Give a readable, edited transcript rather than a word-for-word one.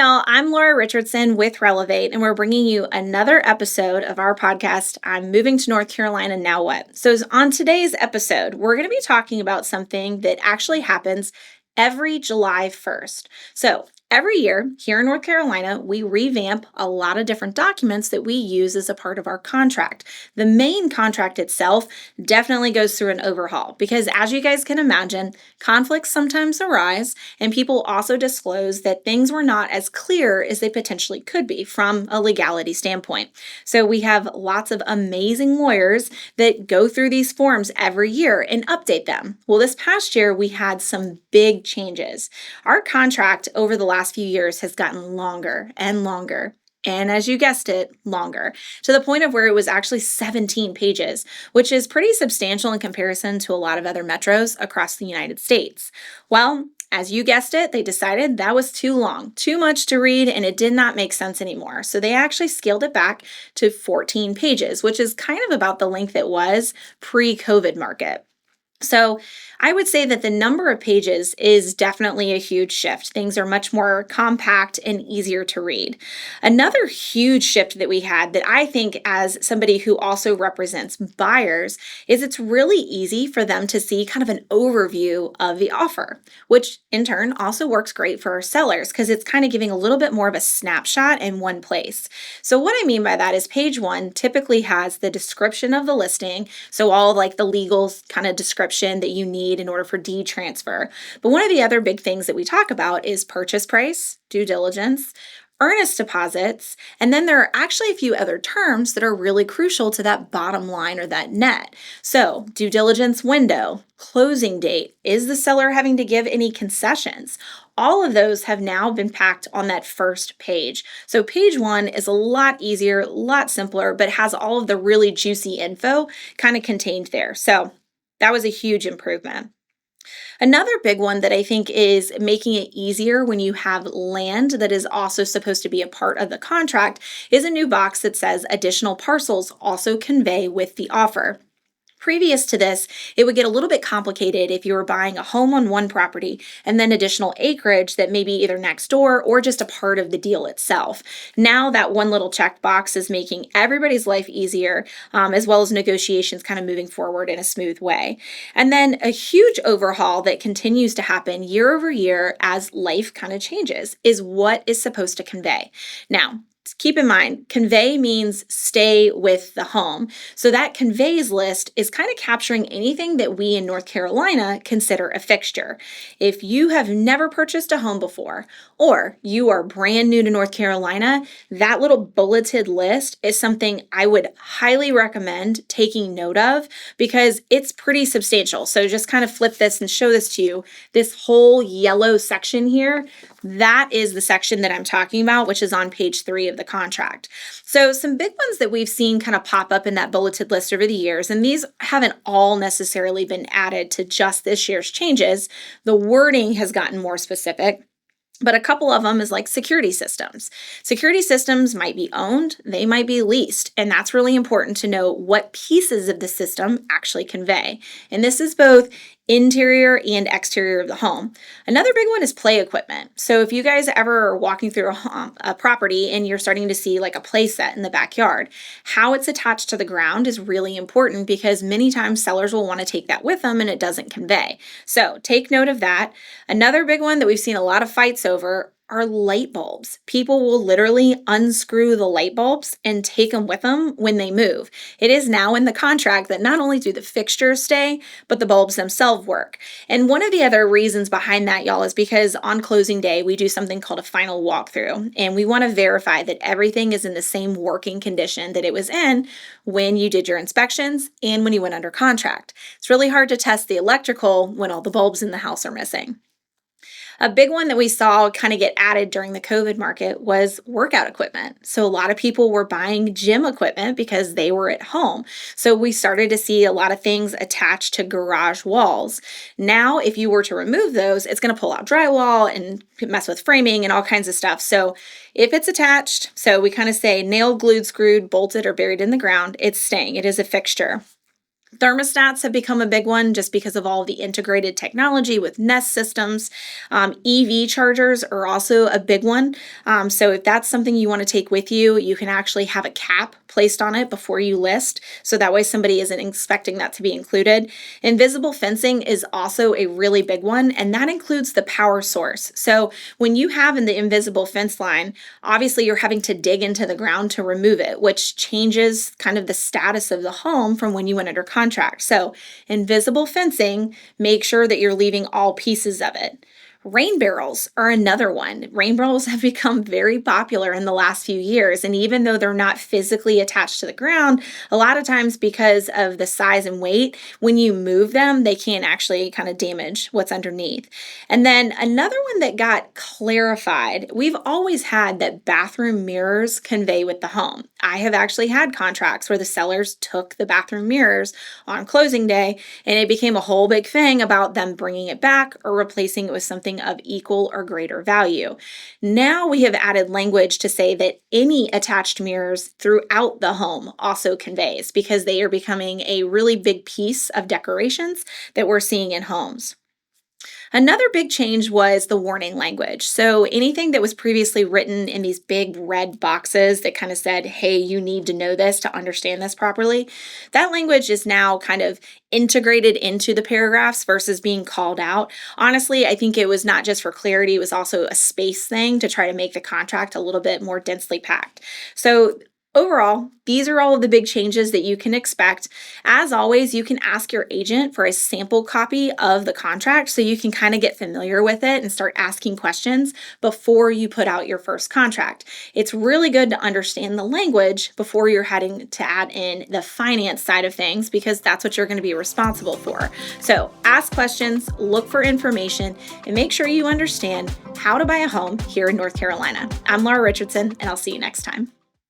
y'all. I'm Laura Richardson with Relevate, and we're bringing you another episode of our podcast, I'm Moving to North Carolina, Now What? So, on today's episode, we're going to be talking about something that actually happens every July 1st. So, every year here in North Carolina, we revamp a lot of different documents that we use as a part of our contract. The main contract itself definitely goes through an overhaul because, as you guys can imagine, conflicts sometimes arise, and people also disclose that things were not as clear as they potentially could be from a legality standpoint. So, we have lots of amazing lawyers that go through these forms every year and update them. Well, this past year, we had some big changes. Our contract over the last few years has gotten longer and longer. And as you guessed it, longer, to the point of where it was actually 17 pages, which is pretty substantial in comparison to a lot of other metros across the United States. Well, as you guessed it, they decided that was too long, too much to read, and it did not make sense anymore. So they actually scaled it back to 14 pages, which is kind of about the length it was pre-COVID market. So I would say that the number of pages is definitely a huge shift. Things are much more compact and easier to read. Another huge shift that we had that I think, as somebody who also represents buyers, is it's really easy for them to see kind of an overview of the offer, which in turn also works great for our sellers because it's kind of giving a little bit more of a snapshot in one place. So what I mean by that is page 1 typically has the description of the listing, so all like the legal kind of description that you need in order for deed transfer. But one of the other big things that we talk about is purchase price, due diligence, earnest deposits, and then there are actually a few other terms that are really crucial to that bottom line or that net. So, due diligence window, closing date, is the seller having to give any concessions? All of those have now been packed on that first page. So page 1 is a lot easier, a lot simpler, but has all of the really juicy info kind of contained there. So that was a huge improvement. Another big one that I think is making it easier when you have land that is also supposed to be a part of the contract is a new box that says additional parcels also convey with the offer. Previous to this, it would get a little bit complicated if you were buying a home on one property and then additional acreage that may be either next door or just a part of the deal itself. Now that one little checkbox is making everybody's life easier, as well as negotiations kind of moving forward in a smooth way. And then a huge overhaul that continues to happen year over year as life kind of changes is what is supposed to convey. Now, keep in mind, convey means stay with the home. So that conveys list is kind of capturing anything that we in North Carolina consider a fixture. If you have never purchased a home before, or you are brand new to North Carolina, that little bulleted list is something I would highly recommend taking note of because it's pretty substantial. So just kind of flip this and show this to you. This whole yellow section here, that is the section that I'm talking about, which is on page 3 of the contract. So some big ones that we've seen kind of pop up in that bulleted list over the years, and these haven't all necessarily been added to just this year's changes. The wording has gotten more specific. But a couple of them is like security systems. Security systems might be owned, they might be leased, and that's really important to know what pieces of the system actually convey. And this is both interior and exterior of the home. Another big one is play equipment. So if you guys ever are walking through a property and you're starting to see like a play set in the backyard, how it's attached to the ground is really important because many times sellers will want to take that with them and it doesn't convey. So take note of that. Another big one that we've seen a lot of fights over are light bulbs. People will literally unscrew the light bulbs and take them with them when they move. It is now in the contract that not only do the fixtures stay, but the bulbs themselves work. And one of the other reasons behind that, y'all, is because on closing day, we do something called a final walkthrough, and we want to verify that everything is in the same working condition that it was in when you did your inspections and when you went under contract. It's really hard to test the electrical when all the bulbs in the house are missing. A big one that we saw kind of get added during the COVID market was workout equipment. So a lot of people were buying gym equipment because they were at home. So we started to see a lot of things attached to garage walls. Now, if you were to remove those, it's going to pull out drywall and mess with framing and all kinds of stuff. So if it's attached, so we kind of say nailed, glued, screwed, bolted, or buried in the ground, it's staying. It is a fixture. Thermostats have become a big one just because of all the integrated technology with Nest systems. EV chargers are also a big one. So if that's something you want to take with you, you can actually have a cap placed on it before you list. So that way somebody isn't expecting that to be included. Invisible fencing is also a really big one, and that includes the power source. So when you have in the invisible fence line, obviously you're having to dig into the ground to remove it, which changes kind of the status of the home from when you went under contract. So invisible fencing, make sure that you're leaving all pieces of it. Rain barrels are another one. Rain barrels have become very popular in the last few years. And even though they're not physically attached to the ground, a lot of times because of the size and weight, when you move them, they can actually kind of damage what's underneath. And then another one that got clarified, we've always had that bathroom mirrors convey with the home. I have actually had contracts where the sellers took the bathroom mirrors on closing day, and it became a whole big thing about them bringing it back or replacing it with something of equal or greater value. Now we have added language to say that any attached mirrors throughout the home also conveys, because they are becoming a really big piece of decorations that we're seeing in homes. Another big change was the warning language. So anything that was previously written in these big red boxes that kind of said, hey, you need to know this to understand this properly, that language is now kind of integrated into the paragraphs versus being called out. Honestly, I think it was not just for clarity, it was also a space thing to try to make the contract a little bit more densely packed. So overall, these are all of the big changes that you can expect. As always, you can ask your agent for a sample copy of the contract so you can kind of get familiar with it and start asking questions before you put out your first contract. It's really good to understand the language before you're heading to add in the finance side of things, because that's what you're going to be responsible for. So ask questions, look for information, and make sure you understand how to buy a home here in North Carolina. I'm Laura Richardson, and I'll see you next time.